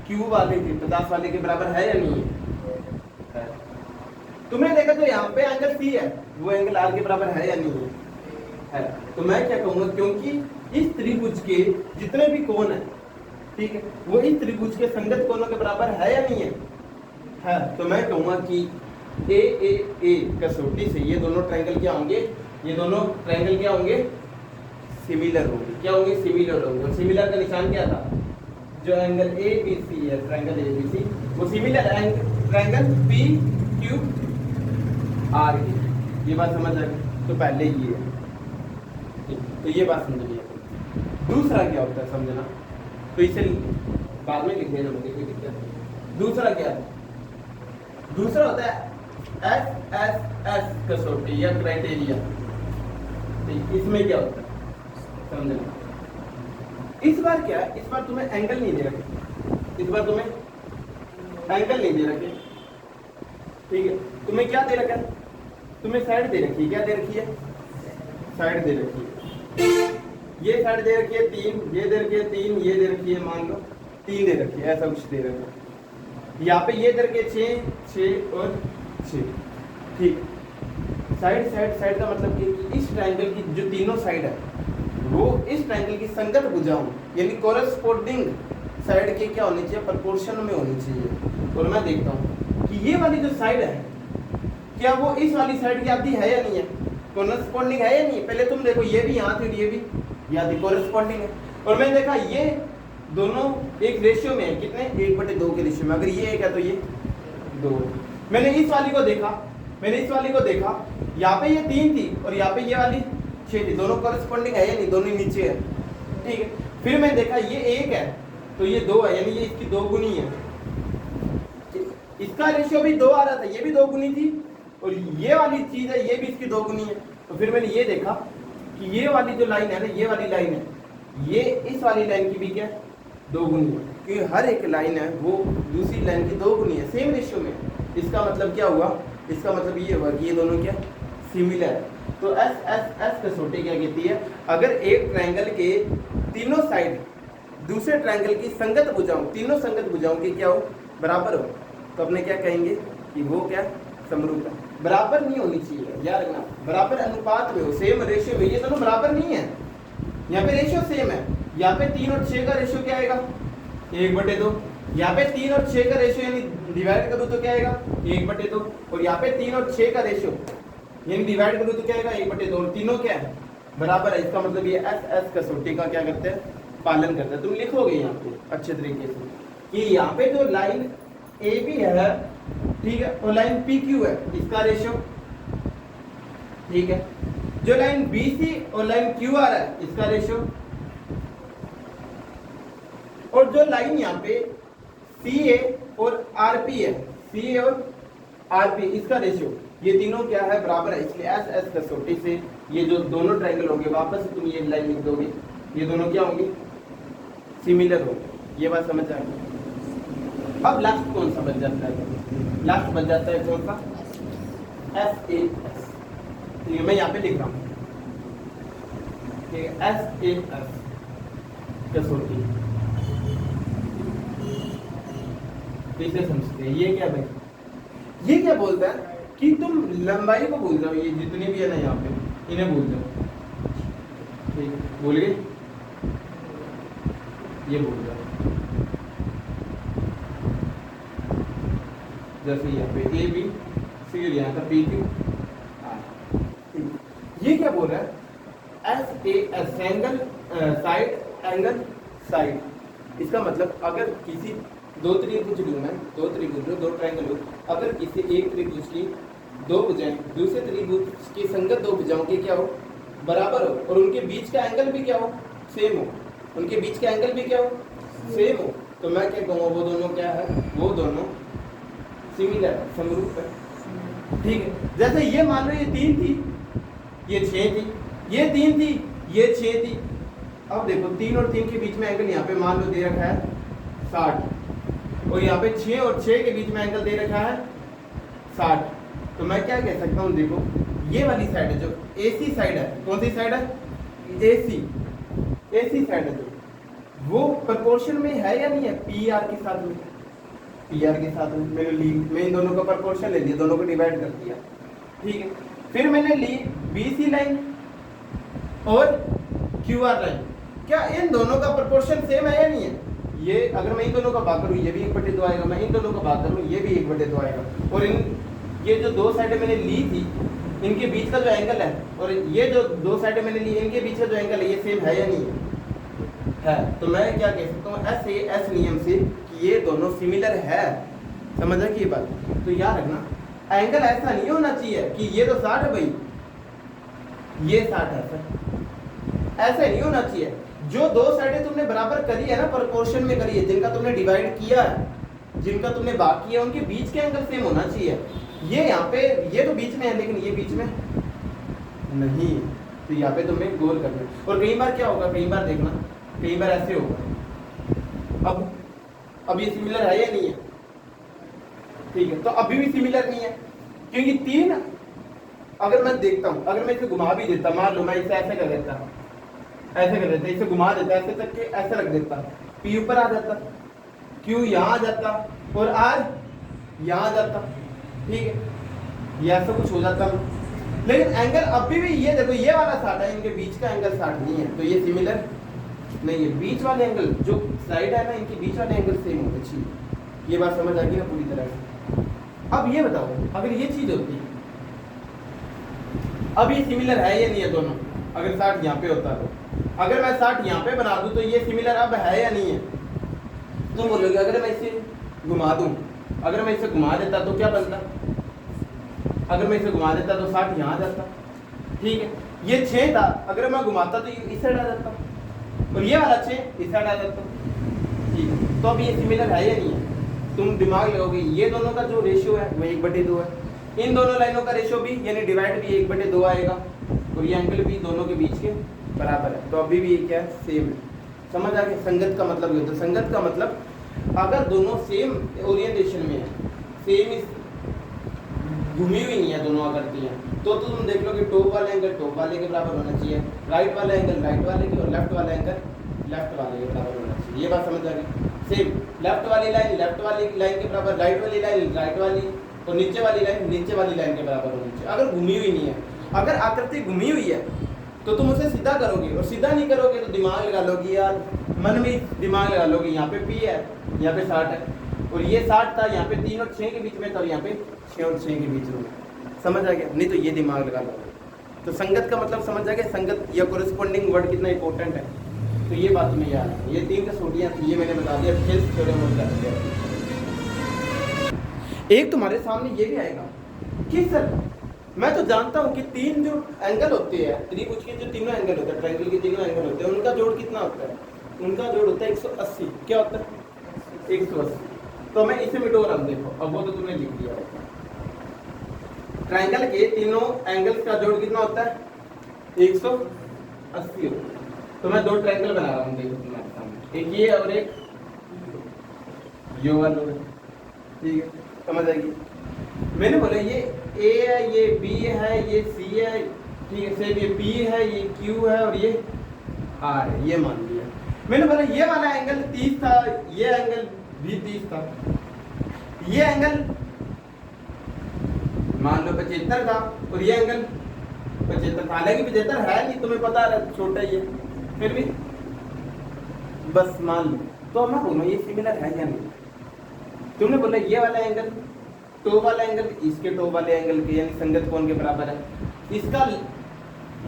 Q वाले के 50 वाले के बराबर है या नहीं है। तुमने देखा जो यहाँ पे एंगल C है, वो एंगल R के बराबर है या नहीं है। तो मैं क्या कहूंगा, क्योंकि इस त्रिभुज के जितने भी कोण है, ठीक है, वो इस त्रिभुज के संगत कोणों के बराबर है या नहीं है, तो मैं कहूंगा कि A कसौटी से ये दोनों ट्रायंगल क्या होंगे, ये दोनों ट्रायंगल क्या होंगे, सिमिलर होंगे। क्या होंगे, सिमिलर होंगे। और सिमिलर का निशान क्या था, जो एंगल ABC है, ट्रायंगल ABC, वो सिमिलर ट्रायंगल PQR की। ये बात समझ आ गई, तो पहले ये है, तो ये बात समझ लिया। दूसरा क्या होता है समझना, तो इसे बाद में लिखने में मुझे कोई दिक्कत नहीं। दूसरा क्या है, दूसरा होता है SSS कसौटी या क्राइटेरिया। इसमें क्या होता है समझना, इस बार क्या है, इस बार तुम्हें एंगल नहीं दे रखे, इस बार तुम्हें एंगल नहीं दे रखे, ठीक है। तुम्हें क्या दे रखा है, तुम्हें साइड दे रखी है, क्या दे रखी है, साइड दे रखी है। ये साइड दे रखी है 3, ये दे रखी है 3, ये दे रखी है मान लो 3 दे रखी है, ऐसा कुछ दे रखा है। यहाँ पे ये दे रखी है 6 और 6, ठीक। साइड साइड साइड का मतलब कि इस ट्रायंगल की जो तीनों साइड है वो इस ट्रायंगल की संगत भुजाओं यानी कोरस्पोंडिंग साइड के क्या होनी चाहिए, प्रोपोर्शन में होनी चाहिए। और मैं देखता हूँ कि ये वाली जो साइड है क्या वो इस वाली साइड की आती है या नहीं है, कोरस्पोंडिंग है या नहीं। पहले तुम देखो ये भी यहाँ थी और ये भी यहाँ थी, कोरस्पोंडिंग है। और मैंने देखा ये दोनों एक रेशियो में है, कितने, 1/2 के रेशियो में। अगर ये 1 है तो ये 2। मैंने इस वाली को देखा, मैंने इस वाली को देखा, यहाँ पे ये 3 थी और यहाँ पे ये वाली 6 थी, दोनों कॉरेस्पॉन्डिंग है या नहीं, दोनों नीचे है, ठीक है। फिर मैंने देखा ये 1 है तो ये 2 है, यानी ये इसकी 2 गुनी है। इसका रेशियो भी 2 आ रहा था, ये भी 2 गुनी थी, और ये वाली चीज है ये भी इसकी 2 गुनी है। तो फिर मैंने ये देखा कि ये वाली जो लाइन है ना, ये वाली लाइन है, ये इस वाली लाइन की भी क्या 2 गुनी है, क्योंकि हर एक लाइन है वो दूसरी लाइन की 2 गुनी है, सेम रेशियो में। इसका मतलब क्या हुआ, इसका मतलब ये हुआ कि ये दोनों क्या सिमिलर है। तो SSS कसौटी क्या कहती है, अगर एक ट्रायंगल के तीनों साइड दूसरे ट्रायंगल की संगत भुजाओं, तीनों संगत भुजाओं के क्या हो, बराबर हो, तो अपने क्या कहेंगे कि वो क्या समरूप है। बराबर नहीं होनी चाहिए, याद रखना, बराबर अनुपात में हो, सेम रेशियो में। ये दोनों बराबर नहीं है, यहाँ पे रेशियो सेम है। यहाँ पे 3 और 6 का रेशियो क्या आएगा, 1/2। यहाँ पे 3 और 6 का रेशियो यानी डिवाइड करूँ तो क्या आएगा, 1/2। और यहाँ पे 3 और 6 का रेशियो यानी डिवाइड करूँ तो क्या आएगा, 1/2। और तीनों क्या है, बराबर है। इसका मतलब ये SS कसौटी का क्या करते हैं, पालन करते हैं। तुम लिखोगे यहाँ पे अच्छे तरीके से कि यहाँ पे जो लाइन AB है, ठीक है, और लाइन PQ है, इसका रेशियो, ठीक है। जो लाइन BC और लाइन QR है, इसका रेशियो, और जो लाइन यहाँ पे CA और RP है, CA और RP, इसका रेशियो, ये तीनों क्या है, बराबर है। इसलिए SS कसौटी से ये जो दोनों ट्रायंगल होंगे, वापस से तुम ये लाइन लिख दोगे, ये दोनों क्या होंगे, सिमिलर होंगे। ये बात समझ आ गई। अब लास्ट कौन सा बच जाता है, लास्ट बच जाता है कौन सा, SAS। ठीक है, मैं यहाँ पे लिख रहा हूँ, ठीक है, SAS कसौटी। इसे समझते हैं, ये क्या भाई, ये क्या बोलता है कि तुम लंबाई को भूल जाओ, ये जितनी भी है ना यहाँ पे, इन्हें भूल जाओ, ठीक, भूल गए, ये भूल जाओ। जैसे यहाँ पे AB, फिर यहाँ का PQ, ये क्या बोल रहा है, SAS angle side, angle side. इसका मतलब अगर किसी दो त्रिभुज लूं मैं, दो त्रिभुज लो, दो ट्रायंगल लो, अगर किसी एक त्रिभुज की 2 भुजाएं दूसरे त्रिभुज की संगत 2 भुजाओं के क्या हो, बराबर हो, और उनके बीच का एंगल भी क्या हो, सेम हो, उनके बीच का एंगल भी क्या हो, सेम हो, तो मैं क्या कहूँगा, वो दोनों क्या है, वो दोनों सिमिलर है, समरूप है। ठीक है, जैसे ये मान लो ये 3 थी, ये 6 थी, ये 3 थी, ये 6 थी। अब देखो 3 और 3 के बीच में एंगल यहाँ पे मान लो दे रखा है 60, और यहाँ पे 6 और 6 के बीच में एंगल दे रखा है 60। तो मैं क्या कह सकता हूँ, देखो ये वाली साइड है जो AC साइड है, कौन सी साइड है, AC साइड है, जो वो प्रोपोर्शन में है या नहीं है, PR के साथ में, PR के साथ में मैंने ली, मैं इन दोनों का प्रोपोर्शन ले लिया, दोनों को डिवाइड कर दिया, ठीक है। फिर मैंने ली BC लाइन और QR लाइन, क्या इन दोनों का प्रोपोर्शन सेम है या नहीं है। ये अगर मैं इन दोनों का भाग करूँ, ये भी 1/2 आएगा, मैं इन दोनों का भाग करूँ, ये भी 1/2 आएगा, और इन ये जो 2 साइडें मैंने ली थी, इनके बीच का जो एंगल है, और ये जो 2 साइडें मैंने ली, इनके बीच का जो एंगल है, ये सेम है या नहीं है, तो मैं क्या कह सकता हूँ SAS नियम से कि ये दोनों सिमिलर है। समझ रहे की बात। तो याद रखना, एंगल ऐसा नहीं होना चाहिए कि ये तो 60 है भाई, ये 60 है सर, ऐसा नहीं होना चाहिए। जो दो साइडें तुमने बराबर करी है ना, प्रोपोर्शन में करी है, जिनका तुमने डिवाइड किया है, जिनका तुमने भाग किया, उनके बीच के एंगल सेम होना चाहिए। ये यहाँ पे ये तो बीच में है, लेकिन ये बीच में नहीं, तो यहाँ पे तुम्हें गोल करना है। और कई बार क्या होगा, कई बार देखना, कई बार ऐसे होगा। अब ये सिमिलर है या नहीं है? ठीक है, तो अभी भी सिमिलर नहीं है, क्योंकि तीन, अगर मैं देखता हूं, अगर मैं इसे घुमा भी देता, मान लो मैं इसे ऐसे कर देता, ऐसे कर देता, इसे घुमा देता, ऐसे तक के ऐसे रख देता, पी ऊपर आ जाता, क्यू यहाँ आ जाता, और आर यहाँ आ जाता, ठीक है, ये ऐसा कुछ हो जाता। लेकिन एंगल अभी भी ये देखो, ये वाला 60 है, इनके बीच का एंगल 60 नहीं है, तो ये सिमिलर नहीं है। बीच वाले एंगल जो साइड है ना, इनके बीच वाले एंगल सेम होने चाहिए। ये बात समझ आ गई ना पूरी तरह से? अब ये बताओ, अगर ये चीज होती है, अब ये सिमिलर है या नहीं है दोनों? अगर 60 यहाँ पे होता तो, अगर मैं 60 यहाँ पे बना दूं तो ये सिमिलर अब है या नहीं है? तुम बोलोगे अगर मैं इसे घुमा दूं, अगर मैं इसे घुमा देता तो क्या बनता? अगर मैं इसे घुमा देता तो 60 यहाँ आ जाता, ठीक है। ये 6 था, अगर मैं घुमाता तो ये इस साइड आ जाता, और ये वाला 6 इस साइड आ जाता, ठीक है। तो अब ये सिमिलर है या नहीं है? तुम दिमाग लगाओगे, ये दोनों का जो रेशियो है वो 1/2 है, इन दोनों लाइनों का रेशियो भी यानी डिवाइड भी 1/2 आएगा, और ये एंगल भी दोनों के बीच के बराबर है, तो अभी भी ये क्या है? सेम है। समझ आ गया? संगत का मतलब ये होता है। संगत का मतलब अगर दोनों सेम ओरिएंटेशन में है, सेम इस घूमी हुई नहीं है दोनों आकृति हैं, तो तुम देख लो कि टॉप वाला एंगल टॉप वाले के बराबर होना चाहिए, राइट वाला एंगल राइट वाले के, और लेफ्ट वाला एंगल लेफ्ट वाले के बराबर होना चाहिए। ये बात समझ आ गई? सेम लेफ्ट वाली लाइन लेफ्ट वाली लाइन के बराबर, राइट वाली लाइन राइट वाली, और नीचे वाली लाइन नीचे वाली लाइन के बराबर होनी चाहिए। अगर घूमी हुई नहीं है, अगर आकृति घूमी हुई है तो तुम उसे सीधा करोगे, और सीधा नहीं करोगे तो दिमाग लगा लोगे यार, मन में दिमाग लगा लोगे, यहाँ पे पी है, यहाँ पे 60 है, और ये 60 था, यहाँ पे 3 और 6 के बीच में था, और यहाँ पे 6 और 6 के बीच में। समझ आ गया? नहीं तो ये दिमाग लगा लो। तो संगत का मतलब समझ आ गया? संगत या कोरेस्पोंडिंग वर्ड कितना इंपॉर्टेंट है, तो ये बात तुम्हें याद है। ये 3 कसौटियाँ थी, ये मैंने बता दिया, फिर थोड़े मोड़ कर दिया। एक तुम्हारे सामने ये भी आएगा कि सर मैं तो जानता हूँ कि 3 जो एंगल होते हैं, त्रिभुज के जो तीनों एंगल होते हैं, ट्रायंगल के तीनों एंगल होते हैं, उनका जोड़ कितना होता है? उनका जोड़ होता है 180। क्या होता है? 180। तो मैं इसे मिटो रहा हूँ, देखो अब वो तो तुमने लिख दिया होगा। ट्रायंगल के तीनों एंगल्स का जोड़ कितना होता है? 180 होता है। तो मैं 2 ट्रायंगल बना रहा हूँ, देखो तुम्हारे सामने, एक ये और एक ये वाला, ठीक है? समझ आएगी? मैंने बोला ये ए है, ये बी है, ये सी है, ठीक है, सेम ये पी है, ये क्यू है, और ये आर है, ये मान लिया। मैंने बोला ये वाला एंगल 30 था, ये एंगल भी 30 था, ये एंगल मान लो 75 था, और ये एंगल 75 था। हालांकि 75 है नहीं, तुम्हें पता है छोटा ही है, फिर भी बस मान लो। तो मैं बोलूँ ये सिमिलर है या नहीं? तुमने बोला ये वाला एंगल टॉप वाला एंगल इसके टॉप वाले एंगल के यानी संगत कोण के बराबर है, इसका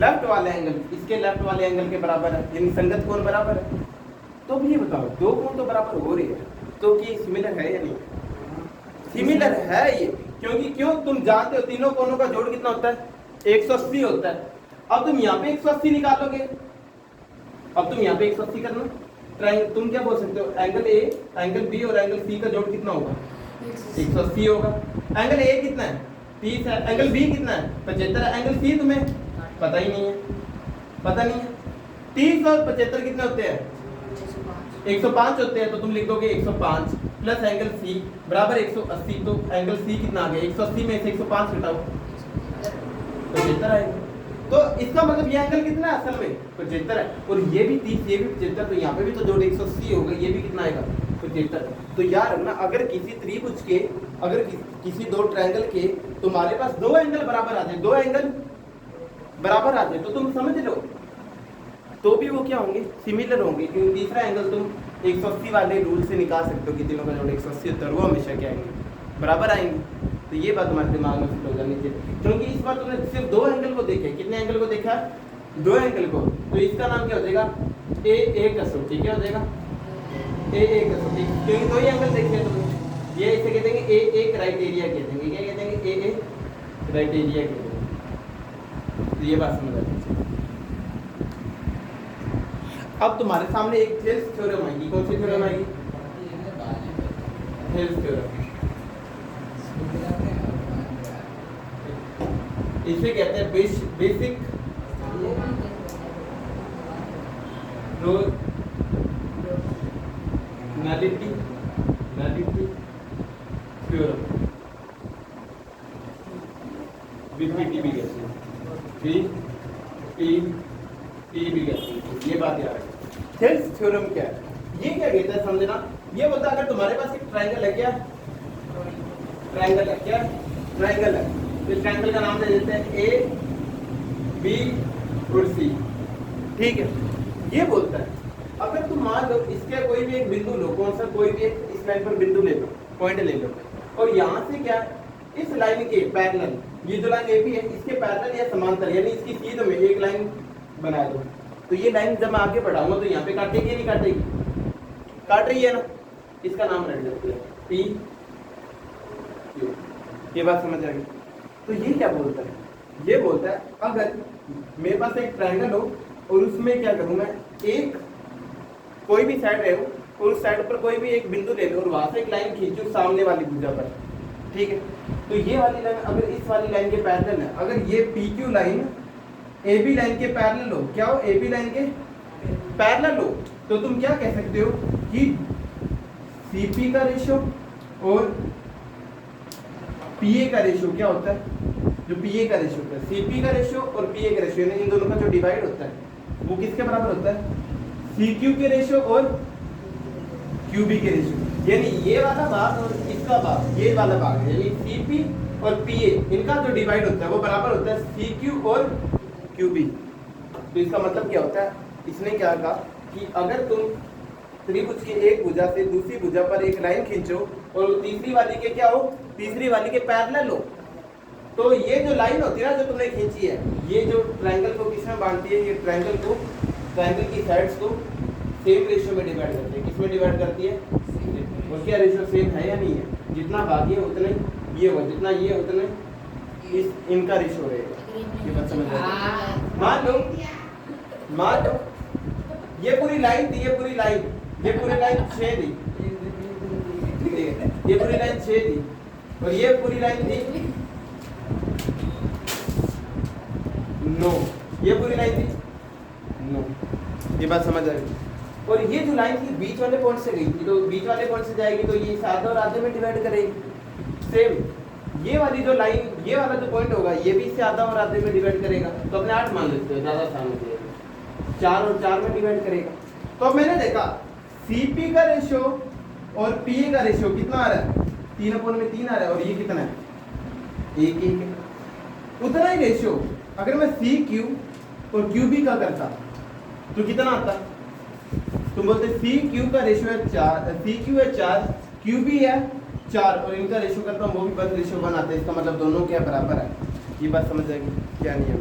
लेफ्ट वाला एंगल इसके लेफ्ट वाले एंगल के बराबर है, यानी संगत कोण बराबर है। तो अब ये बताओ, 2 कोण तो बराबर हो रही है, तो कि सिमिलर है या नहीं? सिमिलर है ये, क्योंकि क्यों? तुम जानते हो तीनों कोणों का जोड़ कितना होता है? 180 होता है। अब तुम यहाँ पे 180 निकालोगे, अब तुम यहाँ पे 180 करना, तुम क्या बोल सकते हो? एंगल ए, एंगल बी और एंगल सी का जोड़ कितना होगा? 180 होगा। एंगल ए कितना है? 30 है। एंगल बी कितना है? 75 है। एंगल सी तुम्हें पता ही नहीं है, पता नहीं है। 30 और 75 कितने होते हैं? 105 होते हैं। तो तुम लिख दोगे 105 प्लस एंगल सी बराबर 180। तो एंगल सी कितना आ गया? 180 में से 105 घटाओ, 75 आएगा। तो इसका मतलब ये एंगल कितना है असल में? 75 है। और ये भी 30, ये भी 75, तो यहाँ पे भी तो जोड़ 180 होगा, ये भी कितना आएगा? 75। तो यार ना, अगर किसी त्रिभुज के, अगर किसी 2 ट्रायंगल के तुम्हारे पास 2 एंगल बराबर आ जाए, 2 एंगल बराबर आ जाए, तो तुम समझ लो, तो भी वो क्या होंगे? सिमिलर होंगे, क्योंकि तीसरा एंगल तुम 180 वाले रूल से निकाल सकते हो कि तीनों का जोड़ 180 होता है, वो हमेशा क्या आएंगे? बराबर आएंगे। तो ये बात तुम्हारे दिमाग में फिट हो जानी चाहिए, क्योंकि इस बार तुमने सिर्फ 2 एंगल को देखे। कितने एंगल को देखा? 2 एंगल को। तो इसका नाम क्या हो जाएगा? ए कसौटी। क्या हो जाएगा? ए कसौटी, क्योंकि 2 ही एंगल देखे तुमने। ये इसे कहते हैं ए क्राइटेरिया कहते हैं। क्या कहते हैं? ए क्राइटेरिया कहते हैं। तो ये बात समझ आती है। अब तुम्हारे सामने एक थेल्स थ्योरम आएगी। कौन सी थ्योरम आएगी? Thales theorem. इसे कहते हैं बेसिक नलिटी थ्योरम। बीपीटी भी कहते हैं, बीपीटी भी कहते हैं। ये बात याद है। थेल्स थ्योरम क्या है? ये क्या कहता है समझना। ये बोलता है अगर तुम्हारे पास एक ट्रायंगल है, क्या ट्रायंगल है, क्या ट्रायंगल है, इस ट्रायंगल का नाम दे देते हैं ए बी और सी। ठीक है। ये बोलता है अगर तुम मान लो इसके कोई भी एक बिंदु लो, कौन सा कोई भी एक इस लाइन पर बिंदु ले लो, पॉइंट ले लो, और यहाँ से क्या इस लाइन के पैरेलल, ये जो लाइन ए बी है इसके पैरेलल या समांतर यानी इसकी सीध में एक लाइन बना दो, तो ये लाइन जब मैं आगे बढ़ाऊंगा तो यहाँ पे काटेगी या नहीं काटेगी? काट रही है ना। इसका नाम रख देते हैं पी क्यू। ये बात समझ आ गई? तो ये क्या बोलता है? ये बोलता है अगर मेरे पास एक ट्रायंगल हो और उसमें क्या करूं मैं, एक कोई भी साइड रहे हो और उस साइड पर कोई भी एक बिंदु ले लो और वहां से एक लाइन खींचो सामने वाली भुजा पर। ठीक है। तो ये वाली लाइन अगर इस वाली लाइन के पैरेलल है, अगर ये P Q line A B line के पैरेलल हो, क्या हो, ए बी लाइन के पैरेलल हो, तो तुम क्या कह सकते हो कि सी पी का रेशियो और पी ए का रेशियो क्या होता है? जो पी ए का रेशियो होता है, सी पी का रेशियो और पी ए का रेशियो, इन दोनों का जो डिवाइड होता है वो किसके बराबर होता है? सी क्यू के रेशियो और क्यू बी के रेशियो। यानी ये वाला भाग और इसका भाग, ये वाला भाग है, यानी सी पी और पी ए, इनका जो डिवाइड होता है वो बराबर होता है सी क्यू और क्यू बी। तो इसका मतलब क्या होता है? इसने क्या कहा कि अगर तुम त्रिभुज की एक भुजा से दूसरी भुजा पर एक लाइन खींचो और तीसरी वाली के क्या हो, तीसरी वाली के पैरेलल हो, तो ये जो लाइन होती है ना जो तुमने खींची है, ये जो ट्रायंगल को किसमें बांधती है? ये ट्रायंगल को, ट्रायंगल की साइड्स को सेम रेशियो में डिवाइड करती है। किसमें डिवाइड करती है? और क्या रेशियो सेम है या नहीं है? जितना भाग है उतना ही ये होगा, जितना ये उतना इस इनका रेशियो रहेगा। ये बात समझ आएगी? मान लो ये पूरी लाइन थी, ये पूरी लाइन 6 थी, ये पूरी लाइन 6 थी और ये पूरी लाइन थी 9, ये पूरी लाइन थी 9। ये बात समझ आ गई? और ये जो लाइन थी बीच वाले पॉइंट से गई थी, तो बीच वाले पॉइंट से जाएगी तो ये आधे और आधे में डिवाइड करेगी। सेम ये वाली जो लाइन, ये वाला जो पॉइंट होगा ये भी इससे आधा और आधे में डिवाइड करेगा, तो अपने 8 मान लेते हो, ज्यादा आसान हो जाएगा। 4 और 4 में डिवाइड करेगा। तो अब मैंने देखा सीपी का रेशियो और पीए का रेशियो कितना आ रहा है? 3/3 आ रहा है, और ये कितना है? 1 है। उतना ही रेशियो अगर मैं सी क्यू और क्यू बी का करता तो कितना आता? तुम बोलते सी क्यू का रेशियो है 4, सी क्यू है 4, क्यू बी है 4, और इनका रेशियो करता हूँ वो भी बस रेशियो बनाते हैं। इसका मतलब दोनों क्या बराबर है। ये बात समझ आएगी क्या नियम?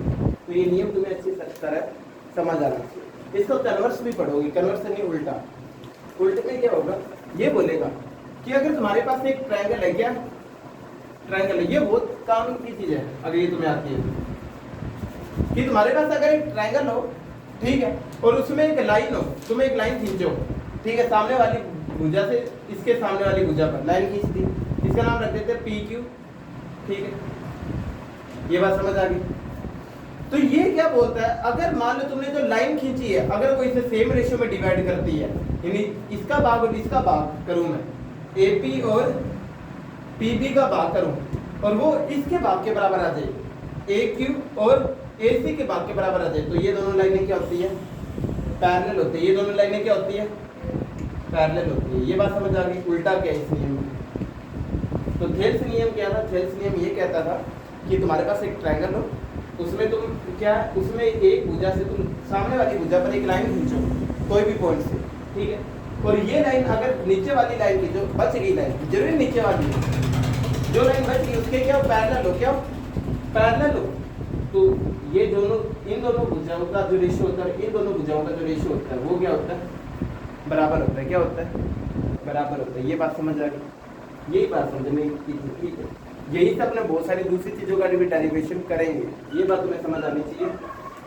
तो ये नियम तुम्हें अच्छी तरह समझ आना चाहिए। इसको कन्वर्स भी पढ़ोगे, कन्वर्स नहीं उल्टा। उल्टे में क्या होगा? ये बोलेगा कि अगर तुम्हारे पास एक ट्रायंगल है, क्या ट्रायंगल है, ये बहुत काम की चीज है अगर ये तुम्हें आती है, कि तुम्हारे पास अगर एक ट्रायंगल हो, ठीक है, और उसमें एक लाइन हो, तुम एक लाइन खींचो, ठीक है, सामने वाली भुजा से इसके सामने वाली भुजा पर लाइन खींच दी, इसका नाम रख देते हैं पी क्यू। ठीक है, ये बात समझ आ गई? तो ये क्या बोलता है, अगर मान लो तुमने जो लाइन खींची है अगर वो इसे सेम रेशियो में डिवाइड करती है, यानी इसका भाग और इसका भाग करूं मैं, एपी और पीबी का भाग करूं और वो इसके भाग के बराबर आ जाए, ए क्यू और एसी के भाग के बराबर आ जाए, तो ये दोनों लाइनें क्या होती है? पैरेलल होती है। ये दोनों लाइनें क्या होती है? पैरेलल होती है। ये बात समझ आ गई? उल्टा क्या है इस नियम में? तो थेल्स नियम क्या था? थेल्स नियम ये कहता था कि तुम्हारे पास एक ट्रायंगल हो, उसमें तुम क्या, उसमें एक भुजा से तुम सामने वाली भुजा पर एक लाइन खींचो कोई भी पॉइंट से, ठीक है, और ये लाइन अगर नीचे वाली लाइन की जो बच गई लाइन, जरूरी नीचे वाली जो लाइन बच गई उसके क्या पैरेलल हो, क्या पैरेलल हो, तो ये दोनों, इन दोनों भुजाओं का जो रेशियो होता है, इन दोनों भुजाओं का जो रेशियो होता है वो क्या होता है? बराबर होता है। क्या होता है? बराबर होता है। ये बात समझ आ गई? यही बात समझने की, ठीक है। यही से अपने बहुत सारी दूसरी चीज़ों का भी डेरिवेशन करेंगे। ये बात तुम्हें समझ आनी चाहिए।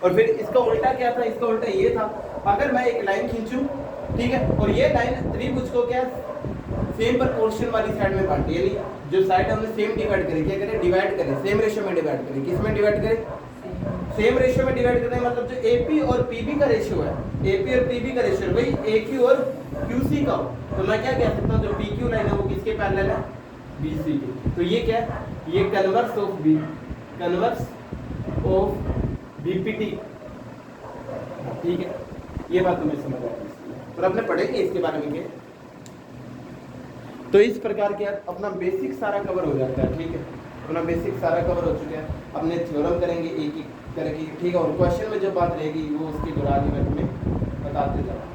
और फिर इसका उल्टा क्या था, इसका उल्टा ये था, अगर मैं एक लाइन खींचूं, ठीक है, और ये लाइन त्रिभुज को क्या सेम प्रोपोर्शन वाली साइड में बांटी, यानी जो साइड हमने सेम डिवाइड करी, क्या करें, डिवाइड करें, सेम रेशियो में डिवाइड करें। किस में डिवाइड करें, सेम रेशियो में डिवाइड करते हैं, मतलब जो एपी और पीबी का रेशियो है, एपी और पीबी का रेशियो वही एक्यू और क्यूसी का हो, तो मैं क्या कह सकता हूँ, जो पीक्यू लाइन है वो किसके पैरेलल है, बीसी की। तो ये क्या है, ये converse of B, converse of BPT, ठीक है, ये बात तुम्हें समझ आ गई, और अपने पढ़ेंगे इसके बारे में क्या। तो इस प्रकार के अपना बेसिक सारा कवर हो जाता है, ठीक है, अपना बेसिक सारा कवर हो चुका है। अपने थ्योरम करेंगे एक एक करके, ठीक है, और क्वेश्चन में जो बात रहेगी वो उसके दौरान ही मैं तुम्हें बताते जाऊँ।